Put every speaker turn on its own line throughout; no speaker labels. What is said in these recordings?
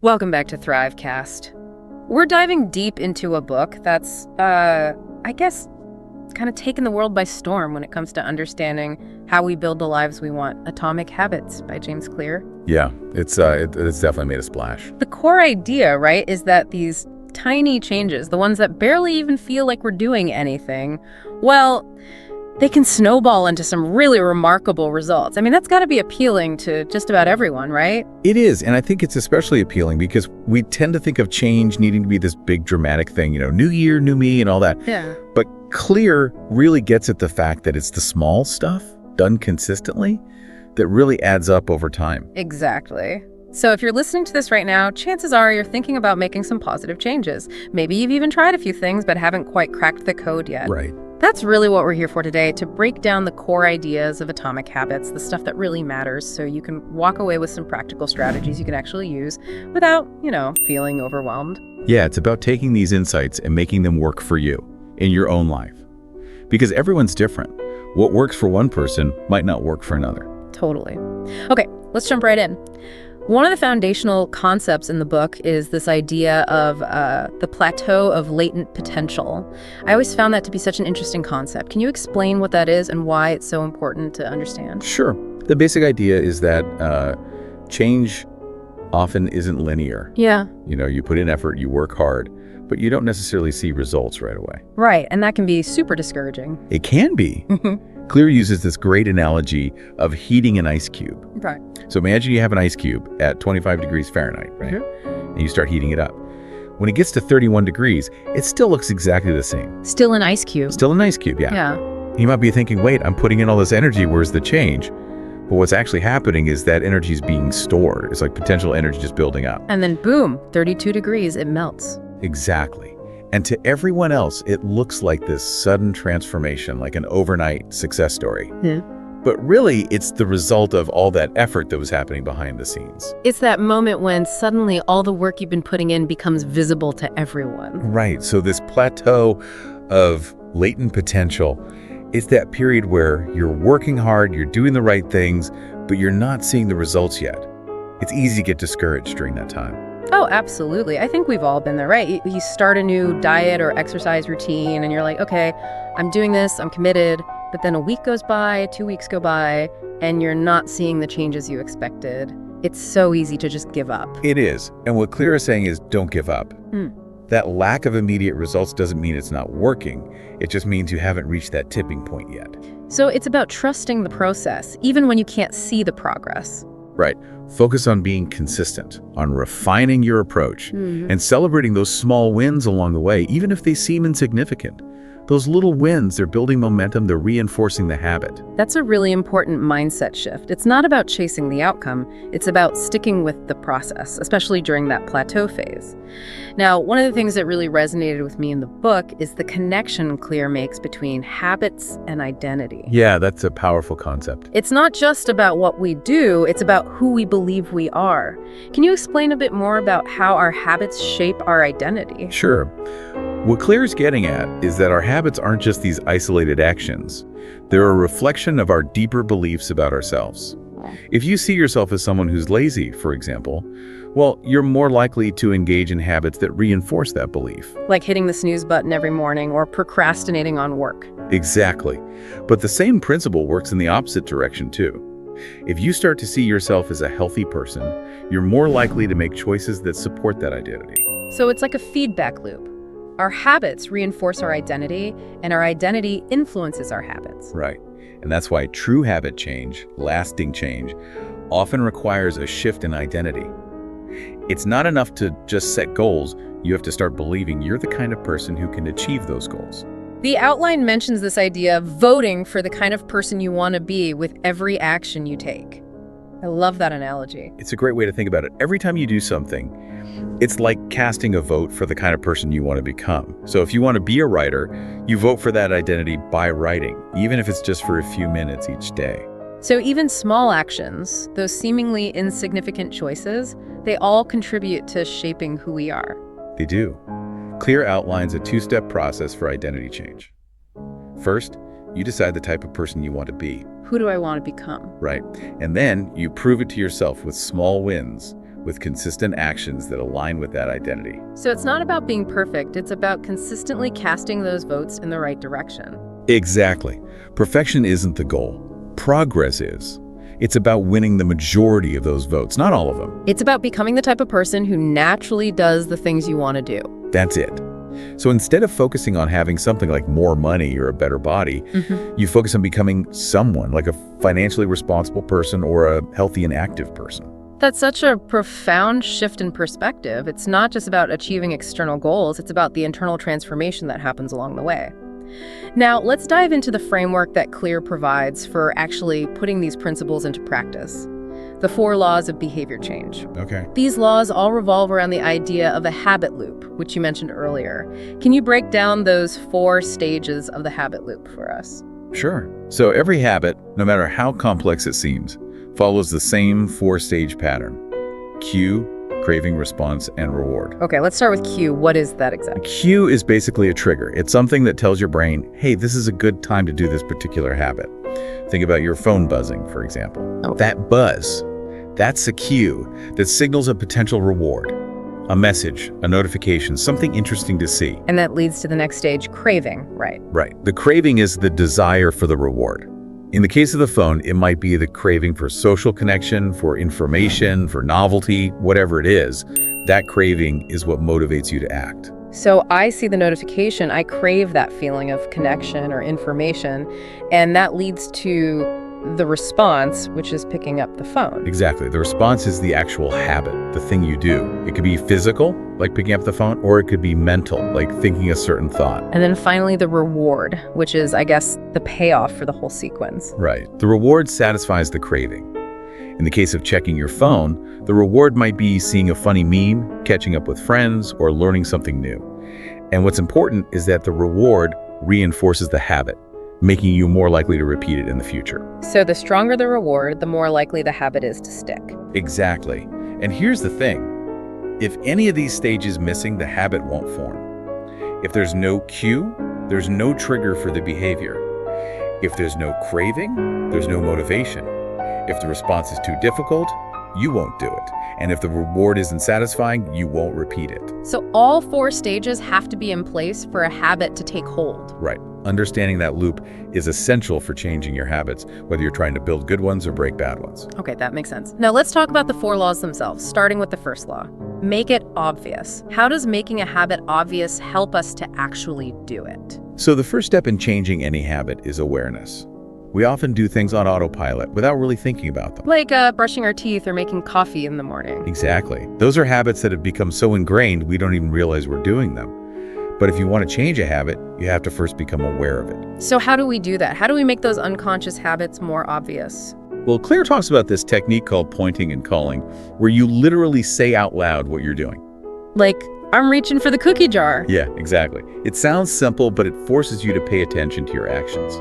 Welcome back to Thrivecast. We're diving deep into a book that's, I guess, kind of taken the world by storm when it comes to understanding how we build the lives we want. Atomic Habits by James Clear.
Yeah, it's definitely made a splash.
The core idea, right, is that these tiny changes, the ones that barely even feel like we're doing anything, well, they can snowball into some really remarkable results. I mean, that's got to be appealing to just about everyone, right?
It is, and I think it's especially appealing because we tend to think of change needing to be this big dramatic thing, new year, new me, and all that.
Yeah.
But Clear really gets at the fact that it's the small stuff done consistently that really adds up over time.
Exactly. So if you're listening to this right now, chances are you're thinking about making some positive changes. Maybe you've even tried a few things but haven't quite cracked the code yet.
Right.
That's really what we're here for today, to break down the core ideas of Atomic Habits, the stuff that really matters, so you can walk away with some practical strategies you can actually use without, feeling overwhelmed.
Yeah, it's about taking these insights and making them work for you in your own life. Because everyone's different. What works for one person might not work for another.
Totally. Okay, let's jump right in. One of the foundational concepts in the book is this idea of the plateau of latent potential. I always found that to be such an interesting concept. Can you explain what that is and why it's so important to understand?
Sure. The basic idea is that change often isn't linear.
Yeah.
You put in effort, you work hard, but you don't necessarily see results right away.
Right, and that can be super discouraging.
It can be. Clear uses this great analogy of heating an ice cube.
Right.
So imagine you have an ice cube at 25 degrees Fahrenheit, right? And you start heating it up. When it gets to 31 degrees, it still looks exactly the same.
Still an ice cube.
Still an ice cube, yeah.
Yeah.
You might be thinking, wait, I'm putting in all this energy, where's the change? But what's actually happening is that energy is being stored. It's like potential energy just building up.
And then boom, 32 degrees, it melts.
Exactly. And to everyone else, it looks like this sudden transformation, like an overnight success story.
Yeah.
But really, it's the result of all that effort that was happening behind the scenes.
It's that moment when suddenly all the work you've been putting in becomes visible to everyone.
Right. So this plateau of latent potential, it's that period where you're working hard, you're doing the right things, but you're not seeing the results yet. It's easy to get discouraged during that time.
Oh, absolutely. I think we've all been there, right? You start a new diet or exercise routine and you're like, okay, I'm doing this, I'm committed. But then a week goes by, 2 weeks go by, and you're not seeing the changes you expected. It's so easy to just give up.
It is. And what Clear is saying is don't give up. That lack of immediate results doesn't mean it's not working. It just means you haven't reached that tipping point yet.
So it's about trusting the process, even when you can't see the progress.
Right. Focus on being consistent, on refining your approach, and celebrating those small wins along the way, even if they seem insignificant. Those little wins, they're building momentum, they're reinforcing the habit.
That's a really important mindset shift. It's not about chasing the outcome, it's about sticking with the process, especially during that plateau phase. Now, one of the things that really resonated with me in the book is the connection Clear makes between habits and identity.
Yeah, that's a powerful concept.
It's not just about what we do, it's about who we believe we are. Can you explain a bit more about how our habits shape our identity?
Sure. What Clear is getting at is that our habits aren't just these isolated actions. They're a reflection of our deeper beliefs about ourselves. If you see yourself as someone who's lazy, for example, well, you're more likely to engage in habits that reinforce that belief.
Like hitting the snooze button every morning or procrastinating on work.
Exactly. But the same principle works in the opposite direction too. If you start to see yourself as a healthy person, you're more likely to make choices that support that identity.
So it's like a feedback loop. Our habits reinforce our identity, and our identity influences our habits.
Right. And that's why true habit change, lasting change, often requires a shift in identity. It's not enough to just set goals. You have to start believing you're the kind of person who can achieve those goals.
The outline mentions this idea of voting for the kind of person you want to be with every action you take. I love that analogy.
It's a great way to think about it. Every time you do something, it's like casting a vote for the kind of person you want to become. So if you want to be a writer, you vote for that identity by writing, even if it's just for a few minutes each day.
So even small actions, those seemingly insignificant choices, they all contribute to shaping who we are.
They do. Clear outlines a two-step process for identity change. First, you decide the type of person you want to be.
Who do I want to become?
Right. And then you prove it to yourself with small wins, with consistent actions that align with that identity.
So it's not about being perfect, it's about consistently casting those votes in the right direction.
Exactly. Perfection isn't the goal. Progress is. It's about winning the majority of those votes, not all of them.
It's about becoming the type of person who naturally does the things you want to do.
That's it. So instead of focusing on having something like more money or a better body, you focus on becoming someone, like a financially responsible person or a healthy and active person.
That's such a profound shift in perspective. It's not just about achieving external goals, it's about the internal transformation that happens along the way. Now, let's dive into the framework that Clear provides for actually putting these principles into practice. The 4 laws of behavior change.
Okay.
These laws all revolve around the idea of a habit loop, which you mentioned earlier. Can you break down those 4 stages of the habit loop for us?
Sure. So every habit, no matter how complex it seems, follows the same 4-stage pattern: cue, craving, response, and reward.
Okay, let's start with cue. What is that exactly?
Cue is basically a trigger. It's something that tells your brain, hey, this is a good time to do this particular habit. Think about your phone buzzing, for example.
Oh.
That buzz, that's a cue that signals a potential reward, a message, a notification, something interesting to see.
And that leads to the next stage, craving, right?
Right. The craving is the desire for the reward. In the case of the phone, it might be the craving for social connection, for information, for novelty, whatever it is. That craving is what motivates you to act.
So I see the notification, I crave that feeling of connection or information, and that leads to the response, which is picking up the phone.
Exactly. The response is the actual habit, the thing you do. It could be physical, like picking up the phone, or it could be mental, like thinking a certain thought.
And then finally the reward, which is, I guess, the payoff for the whole sequence.
Right. The reward satisfies the craving. In the case of checking your phone, the reward might be seeing a funny meme, catching up with friends, or learning something new. And what's important is that the reward reinforces the habit, making you more likely to repeat it in the future.
So the stronger the reward, the more likely the habit is to stick.
Exactly. And here's the thing. If any of these stages missing, the habit won't form. If there's no cue, there's no trigger for the behavior. If there's no craving, there's no motivation. If the response is too difficult, you won't do it. And if the reward isn't satisfying, you won't repeat it.
So all 4 stages have to be in place for a habit to take hold.
Right. Understanding that loop is essential for changing your habits, whether you're trying to build good ones or break bad ones.
Okay, that makes sense. Now let's talk about the 4 laws themselves, starting with the first law. Make it obvious. How does making a habit obvious help us to actually do it?
So the first step in changing any habit is awareness. We often do things on autopilot without really thinking about them.
Like brushing our teeth or making coffee in the morning.
Exactly. Those are habits that have become so ingrained we don't even realize we're doing them. But if you want to change a habit, you have to first become aware of it.
So how do we do that? How do we make those unconscious habits more obvious?
Well, Claire talks about this technique called pointing and calling, where you literally say out loud what you're doing.
Like, I'm reaching for the cookie jar.
Yeah, exactly. It sounds simple, but it forces you to pay attention to your actions.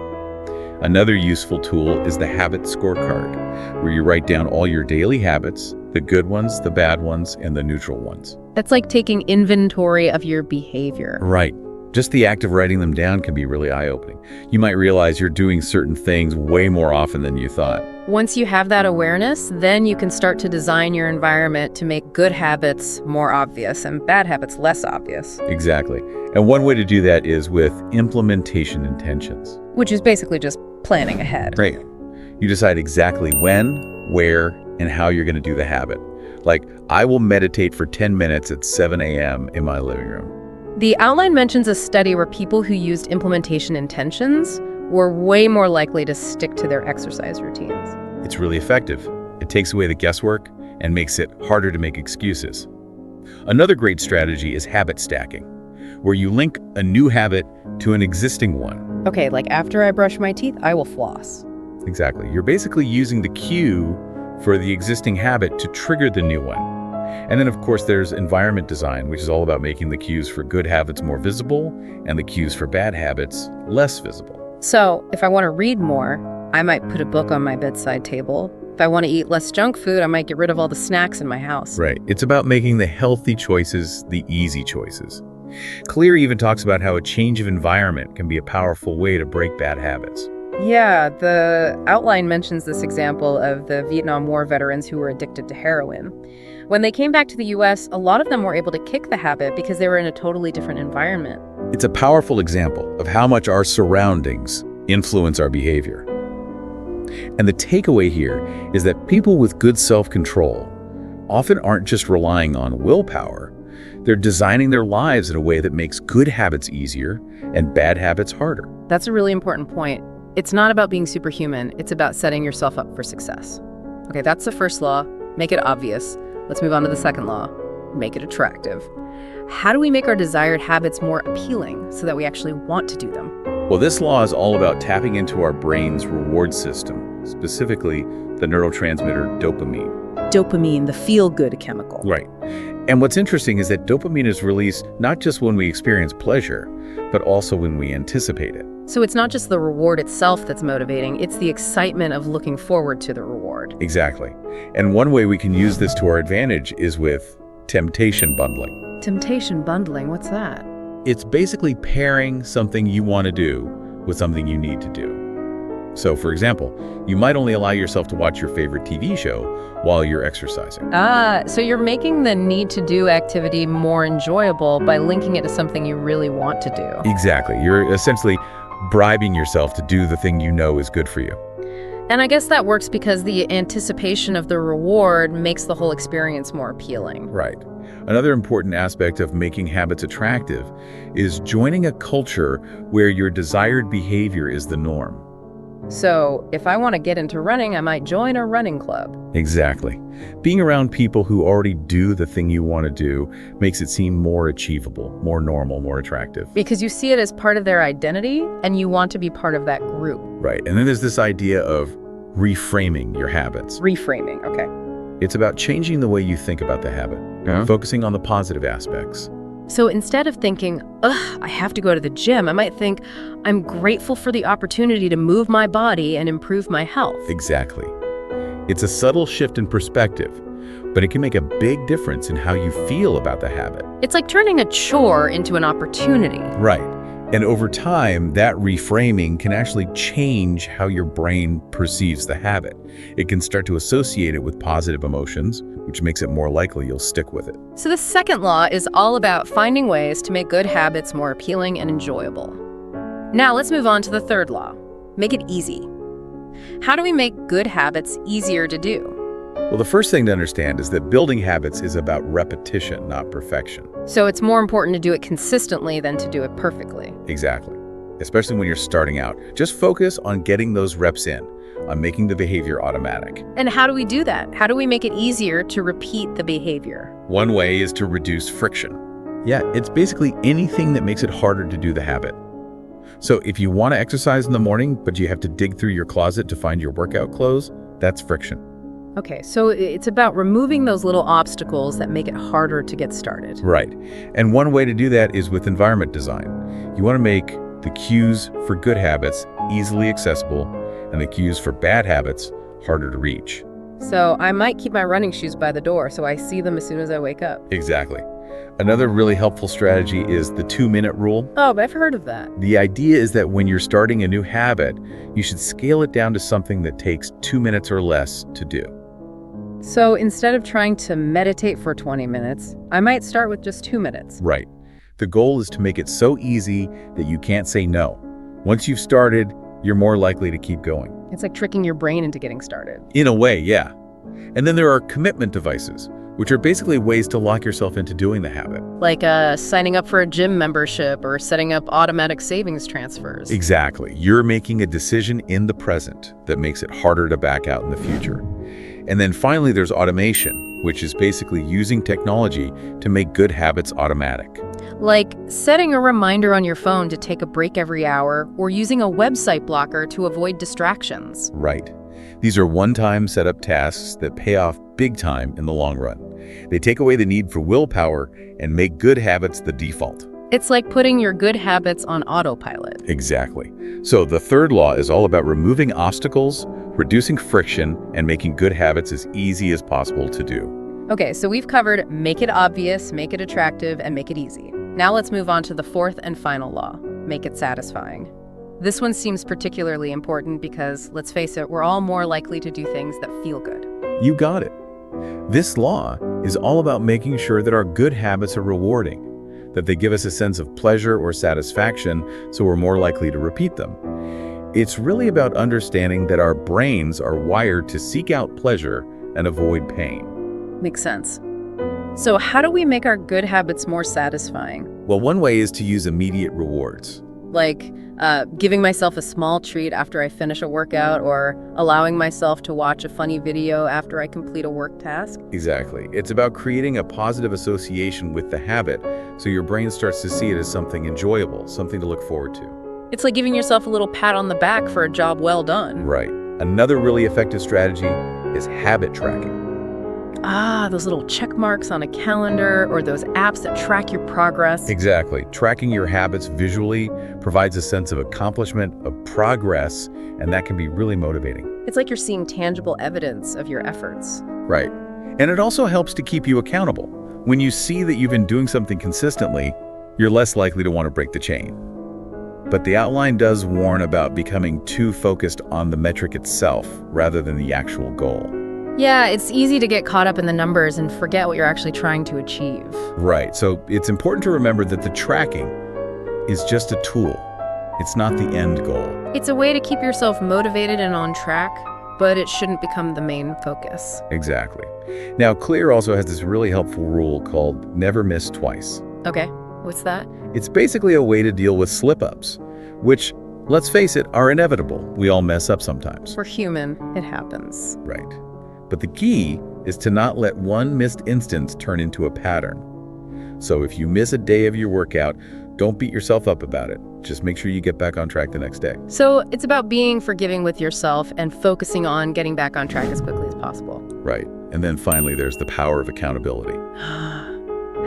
Another useful tool is the habit scorecard, where you write down all your daily habits, the good ones, the bad ones, and the neutral ones.
That's like taking inventory of your behavior.
Right. Just the act of writing them down can be really eye-opening. You might realize you're doing certain things way more often than you thought.
Once you have that awareness, then you can start to design your environment to make good habits more obvious and bad habits less obvious.
Exactly. And one way to do that is with implementation intentions.
Which is basically just planning ahead.
Right. You decide exactly when, where, and how you're going to do the habit. Like, I will meditate for 10 minutes at 7 a.m. in my living room.
The outline mentions a study where people who used implementation intentions were way more likely to stick to their exercise routines.
It's really effective. It takes away the guesswork and makes it harder to make excuses. Another great strategy is habit stacking, where you link a new habit to an existing one.
Okay, like after I brush my teeth, I will floss.
Exactly. You're basically using the cue for the existing habit to trigger the new one. And then, of course, there's environment design, which is all about making the cues for good habits more visible and the cues for bad habits less visible.
So if I want to read more, I might put a book on my bedside table. If I want to eat less junk food, I might get rid of all the snacks in my house.
Right. It's about making the healthy choices the easy choices. Clear even talks about how a change of environment can be a powerful way to break bad habits.
Yeah, the outline mentions this example of the Vietnam War veterans who were addicted to heroin. When they came back to the US, a lot of them were able to kick the habit because they were in a totally different environment.
It's a powerful example of how much our surroundings influence our behavior. And the takeaway here is that people with good self-control often aren't just relying on willpower. They're designing their lives in a way that makes good habits easier and bad habits harder.
That's a really important point. It's not about being superhuman, it's about setting yourself up for success. Okay, that's the first law. Make it obvious. Let's move on to the second law. Make it attractive. How do we make our desired habits more appealing so that we actually want to do them?
Well, this law is all about tapping into our brain's reward system, specifically the neurotransmitter dopamine.
Dopamine, the feel-good chemical.
Right. And what's interesting is that dopamine is released not just when we experience pleasure, but also when we anticipate it.
So it's not just the reward itself that's motivating, it's the excitement of looking forward to the reward.
Exactly. And one way we can use this to our advantage is with temptation bundling.
Temptation bundling, what's that?
It's basically pairing something you want to do with something you need to do. So, for example, you might only allow yourself to watch your favorite TV show while you're exercising.
So you're making the need-to-do activity more enjoyable by linking it to something you really want to do.
Exactly. You're essentially bribing yourself to do the thing you know is good for you.
And I guess that works because the anticipation of the reward makes the whole experience more appealing.
Right. Another important aspect of making habits attractive is joining a culture where your desired behavior is the norm.
So if I want to get into running, I might join a running club.
Exactly. Being around people who already do the thing you want to do makes it seem more achievable, more normal, more attractive.
Because you see it as part of their identity, and you want to be part of that group.
Right. And then there's this idea of reframing your habits.
Reframing, okay.
It's about changing the way you think about the habit, focusing on the positive aspects.
So instead of thinking, ugh, I have to go to the gym, I might think, I'm grateful for the opportunity to move my body and improve my health.
Exactly. It's a subtle shift in perspective, but it can make a big difference in how you feel about the habit.
It's like turning a chore into an opportunity.
Right. And over time, that reframing can actually change how your brain perceives the habit. It can start to associate it with positive emotions, which makes it more likely you'll stick with it.
So the second law is all about finding ways to make good habits more appealing and enjoyable. Now let's move on to the third law. Make it easy. How do we make good habits easier to do?
Well, the first thing to understand is that building habits is about repetition, not perfection.
So it's more important to do it consistently than to do it perfectly.
Exactly. Especially when you're starting out. Just focus on getting those reps in, on making the behavior automatic.
And how do we do that? How do we make it easier to repeat the behavior?
One way is to reduce friction. Yeah, it's basically anything that makes it harder to do the habit. So if you want to exercise in the morning, but you have to dig through your closet to find your workout clothes, that's friction.
Okay, so it's about removing those little obstacles that make it harder to get started.
Right. And one way to do that is with environment design. You want to make the cues for good habits easily accessible and the cues for bad habits harder to reach.
So I might keep my running shoes by the door so I see them as soon as I wake up.
Exactly. Another really helpful strategy is the 2-minute rule.
Oh, I've heard of that.
The idea is that when you're starting a new habit, you should scale it down to something that takes 2 minutes or less to do.
So instead of trying to meditate for 20 minutes, I might start with just 2 minutes.
Right. The goal is to make it so easy that you can't say no. Once you've started, you're more likely to keep going.
It's like tricking your brain into getting started.
In a way, yeah. And then there are commitment devices, which are basically ways to lock yourself into doing the habit.
Like signing up for a gym membership or setting up automatic savings transfers.
Exactly. You're making a decision in the present that makes it harder to back out in the future. And then finally, there's automation, which is basically using technology to make good habits automatic.
Like setting a reminder on your phone to take a break every hour or using a website blocker to avoid distractions.
Right. These are one-time setup tasks that pay off big time in the long run. They take away the need for willpower and make good habits the default.
It's like putting your good habits on autopilot.
Exactly. So the third law is all about removing obstacles, reducing friction, and making good habits as easy as possible to do.
Okay, so we've covered make it obvious, make it attractive, and make it easy. Now let's move on to the fourth and final law, make it satisfying. This one seems particularly important because, let's face it, we're all more likely to do things that feel good.
You got it. This law is all about making sure that our good habits are rewarding, that they give us a sense of pleasure or satisfaction so we're more likely to repeat them. It's really about understanding that our brains are wired to seek out pleasure and avoid pain.
Makes sense. So how do we make our good habits more satisfying?
Well, one way is to use immediate rewards.
Like giving myself a small treat after I finish a workout, or allowing myself to watch a funny video after I complete a work task.
Exactly. It's about creating a positive association with the habit so your brain starts to see it as something enjoyable, something to look forward to.
It's like giving yourself a little pat on the back for a job well done.
Right. Another really effective strategy is habit tracking.
Ah, those little check marks on a calendar, or those apps that track your progress.
Exactly. Tracking your habits visually provides a sense of accomplishment, of progress, and that can be really motivating.
It's like you're seeing tangible evidence of your efforts.
Right. And it also helps to keep you accountable. When you see that you've been doing something consistently, you're less likely to want to break the chain. But the outline does warn about becoming too focused on the metric itself rather than the actual goal.
Yeah, it's easy to get caught up in the numbers and forget what you're actually trying to achieve.
Right. So it's important to remember that the tracking is just a tool. It's not the end goal.
It's a way to keep yourself motivated and on track, but it shouldn't become the main focus.
Exactly. Now, Clear also has this really helpful rule called never miss twice.
Okay, what's that?
It's basically a way to deal with slip-ups, which, let's face it, are inevitable. We all mess up sometimes.
We're human. It happens.
Right. But the key is to not let one missed instance turn into a pattern. So if you miss a day of your workout, don't beat yourself up about it. Just make sure you get back on track the next day.
So it's about being forgiving with yourself and focusing on getting back on track as quickly as possible.
Right. And then finally, there's the power of accountability.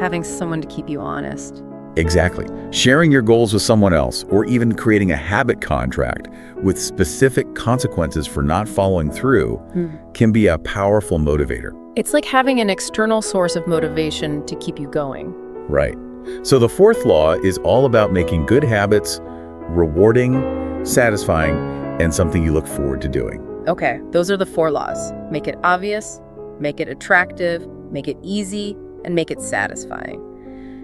Having someone to keep you honest.
Exactly. Sharing your goals with someone else, or even creating a habit contract with specific consequences for not following through, can be a powerful motivator.
It's like having an external source of motivation to keep you going.
Right. So the fourth law is all about making good habits rewarding, satisfying, and something you look forward to doing.
Okay, those are the 4 laws. Make it obvious, make it attractive, make it easy, and make it satisfying.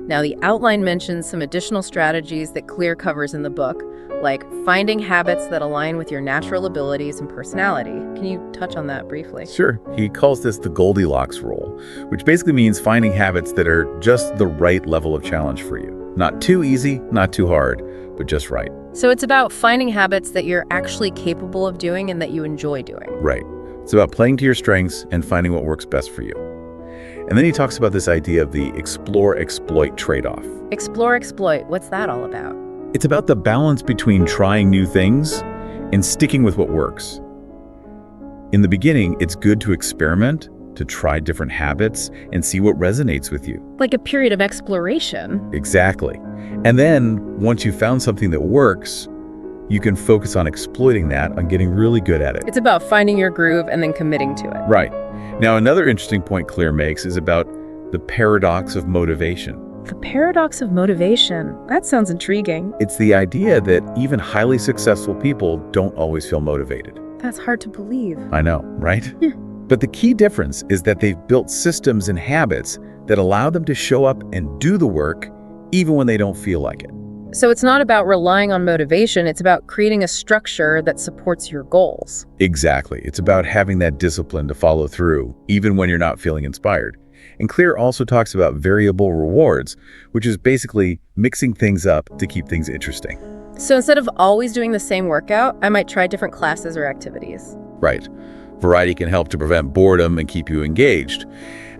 Now, the outline mentions some additional strategies that Clear covers in the book, like finding habits that align with your natural abilities and personality. Can you touch on that briefly?
Sure. He calls this the Goldilocks rule, which basically means finding habits that are just the right level of challenge for you. Not too easy, not too hard, but just right.
So it's about finding habits that you're actually capable of doing and that you enjoy doing.
Right. It's about playing to your strengths and finding what works best for you. And then he talks about this idea of the explore-exploit trade-off.
Explore-exploit, what's that all about?
It's about the balance between trying new things and sticking with what works. In the beginning, it's good to experiment, to try different habits, and see what resonates with you.
Like a period of exploration.
Exactly. And then, once you've found something that works, you can focus on exploiting that, on getting really good at it.
It's about finding your groove and then committing to it.
Right. Now, another interesting point Clear makes is about the paradox of motivation.
The paradox of motivation. That sounds intriguing.
It's the idea that even highly successful people don't always feel motivated.
That's hard to believe.
I know, right? But the key difference is that they've built systems and habits that allow them to show up and do the work even when they don't feel like it.
So it's not about relying on motivation, it's about creating a structure that supports your goals.
Exactly. It's about having that discipline to follow through, even when you're not feeling inspired. And Clear also talks about variable rewards, which is basically mixing things up to keep things interesting.
So instead of always doing the same workout, I might try different classes or activities.
Right. Variety can help to prevent boredom and keep you engaged.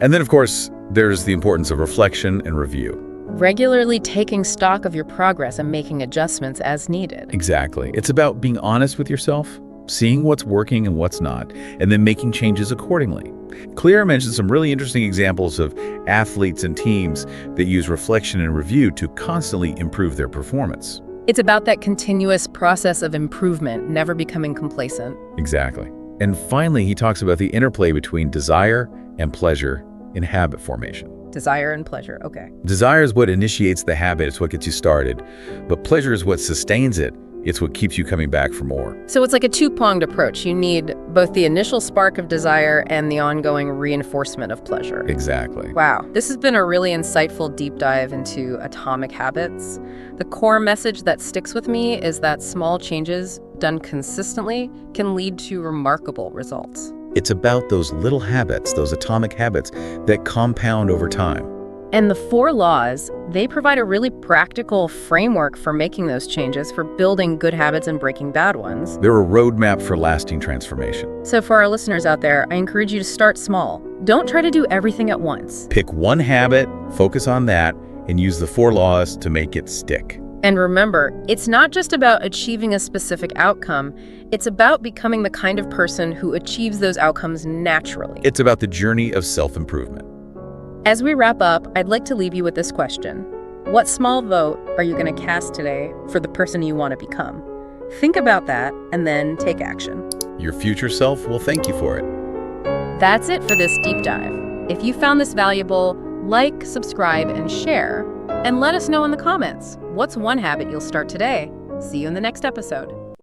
And then, of course, there's the importance of reflection and review.
Regularly taking stock of your progress and making adjustments as needed.
Exactly. It's about being honest with yourself, seeing what's working and what's not, and then making changes accordingly. Clear mentions some really interesting examples of athletes and teams that use reflection and review to constantly improve their performance.
It's about that continuous process of improvement, never becoming complacent.
Exactly. And finally, he talks about the interplay between desire and pleasure in habit formation.
Desire and pleasure, okay.
Desire is what initiates the habit, it's what gets you started. But pleasure is what sustains it It's what keeps you coming back for more.
So it's like a two-pronged approach. You need both the initial spark of desire and the ongoing reinforcement of pleasure.
Exactly.
Wow, this has been a really insightful deep dive into atomic habits. The core message that sticks with me is that small changes done consistently can lead to remarkable results.
It's about those little habits, those atomic habits that compound over time.
And the 4 laws, they provide a really practical framework for making those changes, for building good habits and breaking bad ones.
They're a roadmap for lasting transformation.
So for our listeners out there, I encourage you to start small. Don't try to do everything at once.
Pick one habit, focus on that, and use the 4 laws to make it stick.
And remember, it's not just about achieving a specific outcome. It's about becoming the kind of person who achieves those outcomes naturally.
It's about the journey of self-improvement.
As we wrap up, I'd like to leave you with this question. What small vote are you going to cast today for the person you want to become? Think about that and then take action.
Your future self will thank you for it.
That's it for this deep dive. If you found this valuable, like, subscribe, and share. And let us know in the comments, what's one habit you'll start today? See you in the next episode.